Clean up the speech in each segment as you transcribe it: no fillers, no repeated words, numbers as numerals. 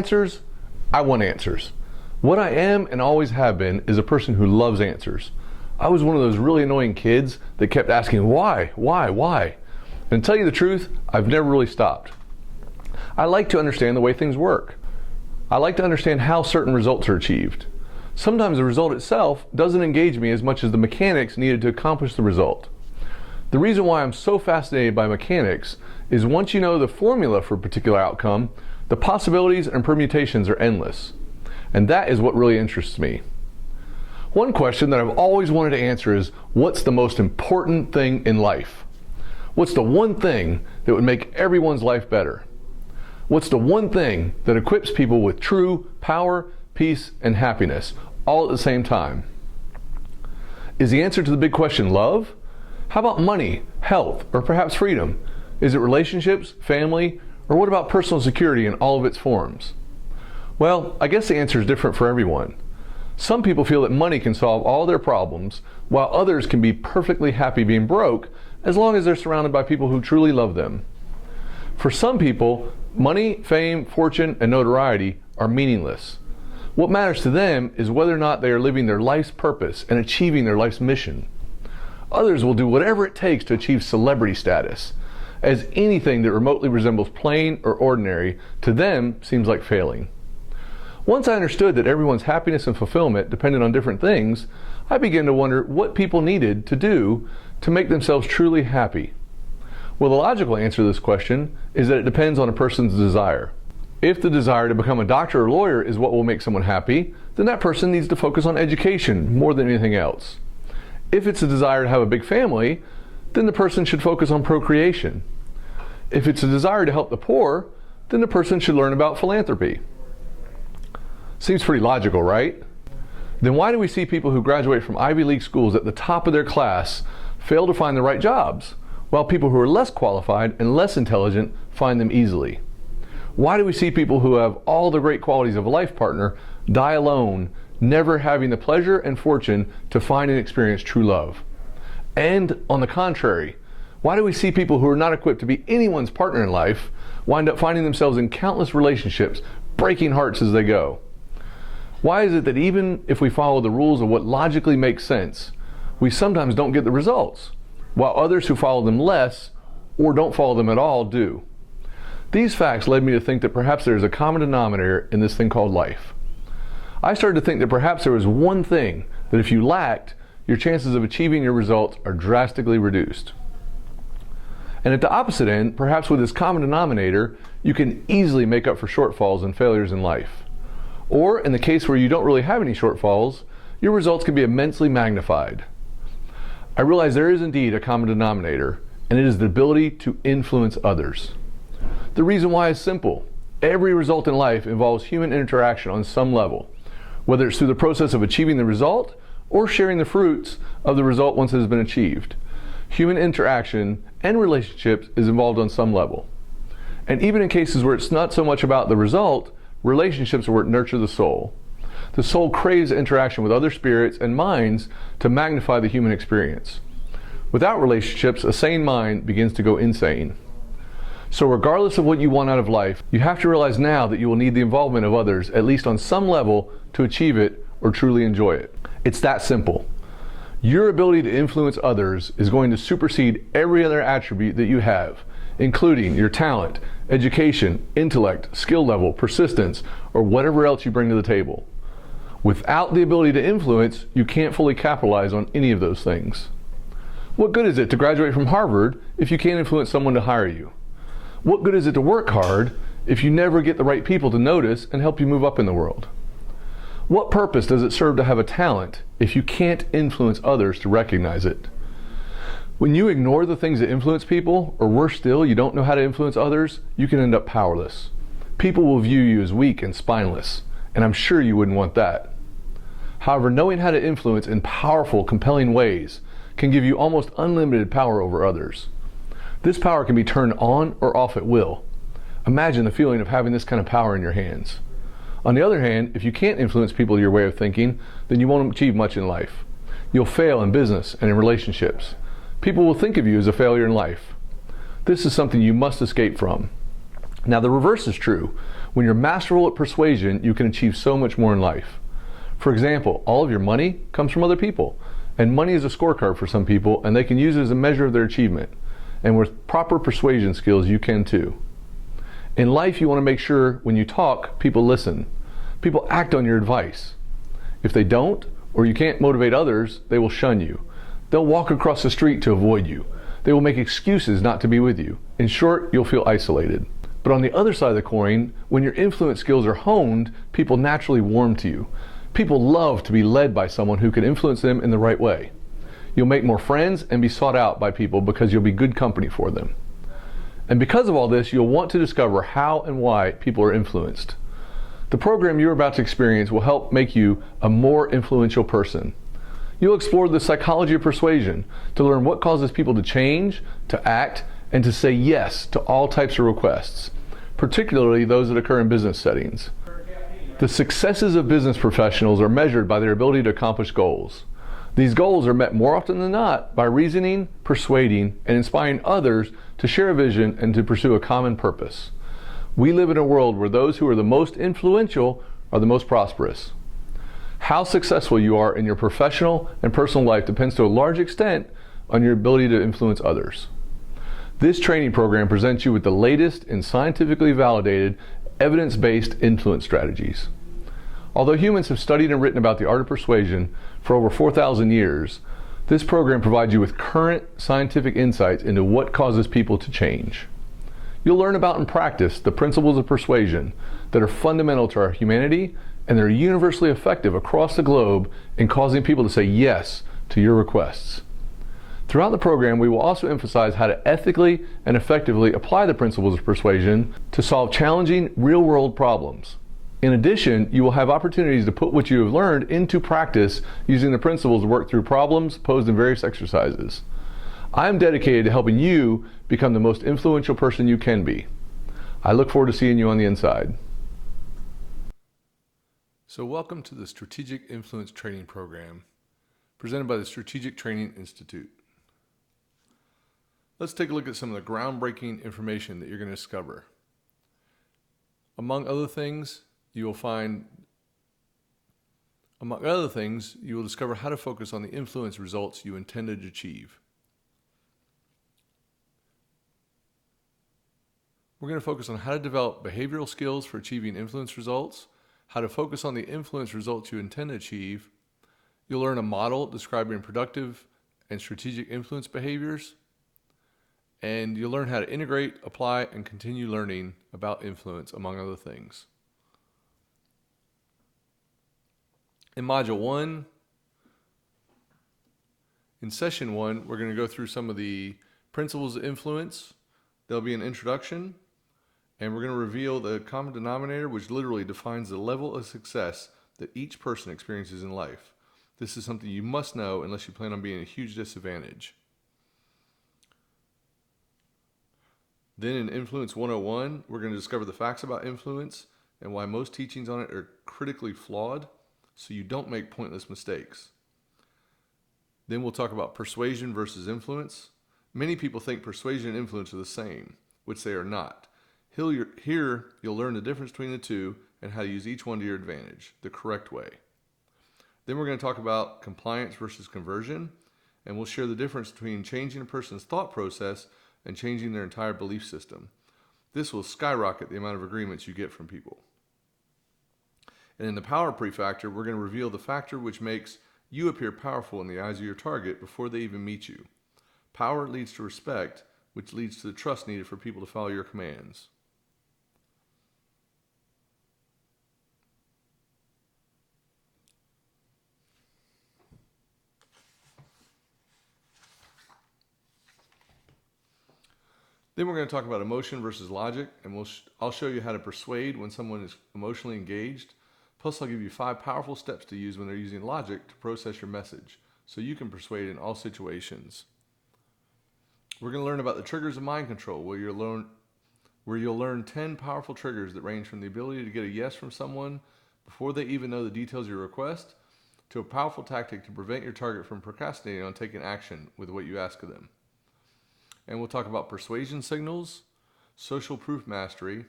answers? I want answers. What I am and always have been is a person who loves answers. I was one of those really annoying kids that kept asking why? And to tell you the truth, I've never really stopped. I like to understand the way things work. I like to understand how certain results are achieved. Sometimes the result itself doesn't engage me as much as the mechanics needed to accomplish the result. The reason why I'm so fascinated by mechanics is once you know the formula for a particular outcome, the possibilities and permutations are endless. And that is what really interests me. One question that I've always wanted to answer is, what's the most important thing in life? What's the one thing that would make everyone's life better? What's the one thing that equips people with true power, peace, and happiness, all at the same time? Is the answer to the big question love? How about money, health, or perhaps freedom? Is it relationships, family, or what about personal security in all of its forms? Well, I guess the answer is different for everyone. Some people feel that money can solve all their problems, while others can be perfectly happy being broke as long as they're surrounded by people who truly love them. For some people, money, fame, fortune, and notoriety are meaningless. What matters to them is whether or not they are living their life's purpose and achieving their life's mission. Others will do whatever it takes to achieve celebrity status, as anything that remotely resembles plain or ordinary to them seems like failing. Once I understood that everyone's happiness and fulfillment depended on different things, I began to wonder what people needed to do to make themselves truly happy. Well, the logical answer to this question is that it depends on a person's desire. If the desire to become a doctor or lawyer is what will make someone happy, then that person needs to focus on education more than anything else. If it's a desire to have a big family, then the person should focus on procreation. If it's a desire to help the poor, then the person should learn about philanthropy. Seems pretty logical, right? Then why do we see people who graduate from Ivy League schools at the top of their class fail to find the right jobs, while people who are less qualified and less intelligent find them easily? Why do we see people who have all the great qualities of a life partner die alone, never having the pleasure and fortune to find and experience true love? And on the contrary, why do we see people who are not equipped to be anyone's partner in life wind up finding themselves in countless relationships, breaking hearts as they go? Why is it that even if we follow the rules of what logically makes sense, we sometimes don't get the results, while others who follow them less or don't follow them at all do? These facts led me to think that perhaps there is a common denominator in this thing called life. I started to think that perhaps there was one thing that if you lacked, your chances of achieving your results are drastically reduced. And at the opposite end, perhaps with this common denominator, you can easily make up for shortfalls and failures in life. Or in the case where you don't really have any shortfalls, your results can be immensely magnified. I realize there is indeed a common denominator, and it is the ability to influence others. The reason why is simple. Every result in life involves human interaction on some level, whether it's through the process of achieving the result or sharing the fruits of the result once it has been achieved. Human interaction and relationships is involved on some level. And even in cases where it's not so much about the result, relationships are what nurture the soul. The soul craves interaction with other spirits and minds to magnify the human experience. Without relationships, a sane mind begins to go insane. So regardless of what you want out of life, you have to realize now that you will need the involvement of others, at least on some level, to achieve it or truly enjoy it. It's that simple. Your ability to influence others is going to supersede every other attribute that you have, including your talent, education, intellect, skill level, persistence, or whatever else you bring to the table. Without the ability to influence, you can't fully capitalize on any of those things. What good is it to graduate from Harvard if you can't influence someone to hire you? What good is it to work hard if you never get the right people to notice and help you move up in the world? What purpose does it serve to have a talent if you can't influence others to recognize it? When you ignore the things that influence people, or worse still, you don't know how to influence others, you can end up powerless. People will view you as weak and spineless, and I'm sure you wouldn't want that. However, knowing how to influence in powerful, compelling ways can give you almost unlimited power over others. This power can be turned on or off at will. Imagine the feeling of having this kind of power in your hands. On the other hand, if you can't influence people your way of thinking, then you won't achieve much in life. You'll fail in business and in relationships. People will think of you as a failure in life. This is something you must escape from. Now, the reverse is true. When you're masterful at persuasion, you can achieve so much more in life. For example, all of your money comes from other people, and money is a scorecard for some people, and they can use it as a measure of their achievement. And with proper persuasion skills, you can too. In life, you want to make sure when you talk, people listen. People act on your advice. If they don't, or you can't motivate others, they will shun you. They'll walk across the street to avoid you. They will make excuses not to be with you. In short, you'll feel isolated. But on the other side of the coin, when your influence skills are honed, people naturally warm to you. People love to be led by someone who can influence them in the right way. You'll make more friends and be sought out by people because you'll be good company for them. And because of all this, you'll want to discover how and why people are influenced. The program you're about to experience will help make you a more influential person. You'll explore the psychology of persuasion to learn what causes people to change, to act, and to say yes to all types of requests, particularly those that occur in business settings. The successes of business professionals are measured by their ability to accomplish goals. These goals are met more often than not by reasoning, persuading, and inspiring others to share a vision and to pursue a common purpose. We live in a world where those who are the most influential are the most prosperous. How successful you are in your professional and personal life depends to a large extent on your ability to influence others. This training program presents you with the latest and scientifically validated evidence-based influence strategies. Although humans have studied and written about the art of persuasion for over 4,000 years, this program provides you with current scientific insights into what causes people to change. You'll learn about and practice the principles of persuasion that are fundamental to our humanity and that are universally effective across the globe in causing people to say yes to your requests. Throughout the program, we will also emphasize how to ethically and effectively apply the principles of persuasion to solve challenging real-world problems. In addition, you will have opportunities to put what you have learned into practice using the principles to work through problems posed in various exercises. I am dedicated to helping you become the most influential person you can be. I look forward to seeing you on the inside. So welcome to the Strategic Influence Training Program, presented by the Strategic Training Institute. Let's take a look at some of the groundbreaking information that you're going to discover. Among other things, you will discover how to focus on the influence results you intended to achieve. We're going to focus on how to develop behavioral skills for achieving influence results, how to focus on the influence results you intend to achieve. You'll learn a model describing productive and strategic influence behaviors, and you'll learn how to integrate, apply, and continue learning about influence, among other things. In Module 1, in Session 1, we're going to go through some of the principles of influence. There'll be an introduction, and we're going to reveal the common denominator, which literally defines the level of success that each person experiences in life. This is something you must know unless you plan on being at a huge disadvantage. Then in Influence 101, we're going to discover the facts about influence and why most teachings on it are critically flawed, so you don't make pointless mistakes. Then we'll talk about persuasion versus influence. Many people think persuasion and influence are the same, which they are not. Here, you'll learn the difference between the two and how to use each one to your advantage, the correct way. Then we're going to talk about compliance versus conversion, and we'll share the difference between changing a person's thought process and changing their entire belief system. This will skyrocket the amount of agreements you get from people. And in the power prefactor, we're going to reveal the factor which makes you appear powerful in the eyes of your target before they even meet you. Power leads to respect, which leads to the trust needed for people to follow your commands. Then we're going to talk about emotion versus logic, and I'll show you how to persuade when someone is emotionally engaged. Plus, I'll give you 5 powerful steps to use when they're using logic to process your message, so you can persuade in all situations. We're going to learn about the triggers of mind control, where you'll learn 10 powerful triggers that range from the ability to get a yes from someone before they even know the details of your request, to a powerful tactic to prevent your target from procrastinating on taking action with what you ask of them. And we'll talk about persuasion signals, social proof mastery,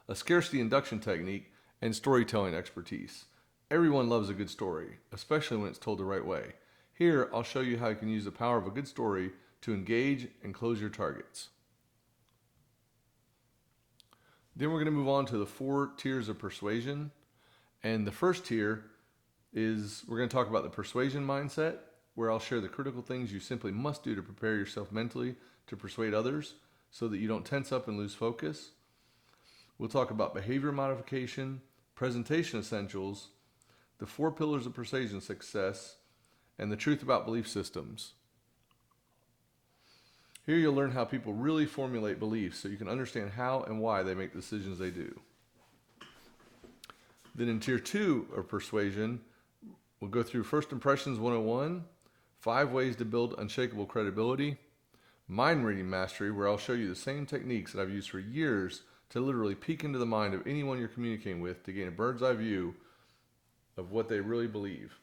a scarcity induction technique, and storytelling expertise. Everyone loves a good story, especially when it's told the right way. Here, I'll show you how you can use the power of a good story to engage and close your targets. Then we're going to move on to the 4 tiers of persuasion. And the first tier is we're going to talk about the persuasion mindset, where I'll share the critical things you simply must do to prepare yourself mentally to persuade others so that you don't tense up and lose focus. We'll talk about behavior modification, presentation essentials, the 4 pillars of persuasion success, and the truth about belief systems. Here you'll learn how people really formulate beliefs so you can understand how and why they make the decisions they do. Then in Tier 2 of persuasion, we'll go through First Impressions 101, 5 ways to build unshakable credibility, mind reading mastery, where I'll show you the same techniques that I've used for years to literally peek into the mind of anyone you're communicating with to gain a bird's eye view of what they really believe.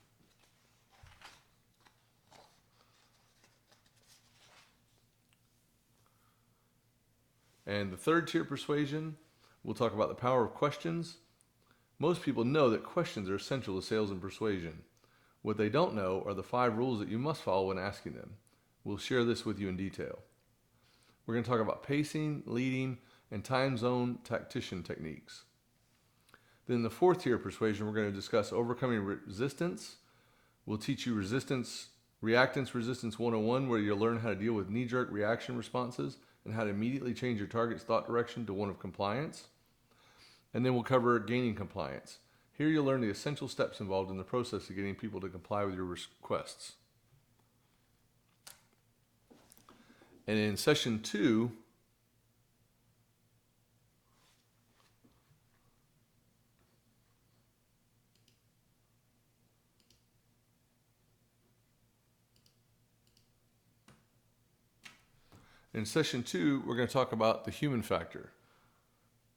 And the third tier persuasion, we'll talk about the power of questions. Most people know that questions are essential to sales and persuasion. What they don't know are the 5 rules that you must follow when asking them. We'll share this with you in detail. We're going to talk about pacing, leading, and time zone tactician techniques. Then the 4th tier persuasion, we're going to discuss overcoming resistance. We'll teach you reactance resistance 101, where you'll learn how to deal with knee-jerk reaction responses and how to immediately change your target's thought direction to one of compliance. And then we'll cover gaining compliance. Here you'll learn the essential steps involved in the process of getting people to comply with your requests. And in session 2, we're going to talk about the human factor.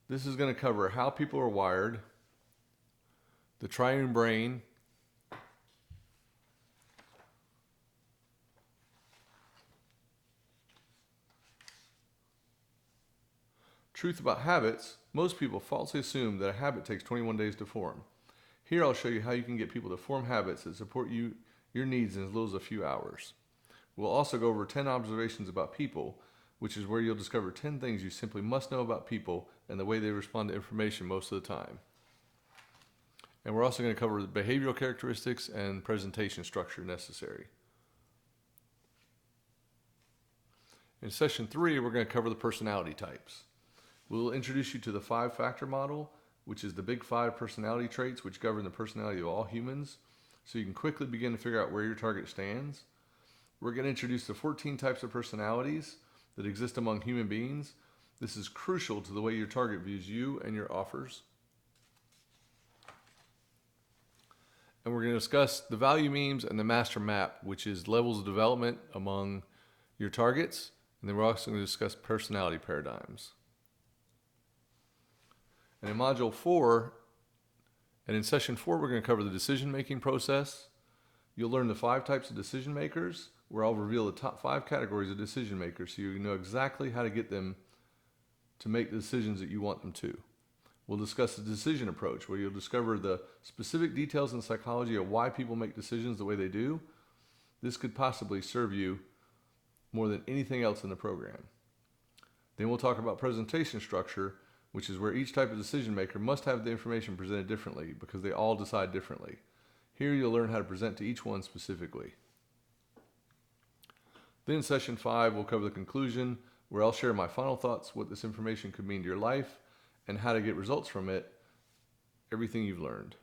This is going to cover how people are wired, the triune brain, truth about habits. Most people falsely assume that a habit takes 21 days to form. Here I'll show you how you can get people to form habits that support your needs in as little as a few hours. We'll also go over 10 observations about people, which is where you'll discover 10 things you simply must know about people and the way they respond to information most of the time. And we're also going to cover the behavioral characteristics and presentation structure necessary. In session 3, we're going to cover the personality types. We'll introduce you to the 5-factor model, which is the big 5 personality traits which govern the personality of all humans, so you can quickly begin to figure out where your target stands. We're going to introduce the 14 types of personalities that exist among human beings. This is crucial to the way your target views you and your offers. And we're going to discuss the value memes and the master map, which is levels of development among your targets. And then we're also going to discuss personality paradigms. And in module 4, and in session 4, we're going to cover the decision-making process. You'll learn the 5 types of decision makers, where I'll reveal the top 5 categories of decision makers so you know exactly how to get them to make the decisions that you want them to. We'll discuss the decision approach, where you'll discover the specific details in psychology of why people make decisions the way they do. This could possibly serve you more than anything else in the program. Then we'll talk about presentation structure, which is where each type of decision maker must have the information presented differently because they all decide differently. Here you'll learn how to present to each one specifically. Then in session 5, we'll cover the conclusion, where I'll share my final thoughts, what this information could mean to your life, and how to get results from it, everything you've learned.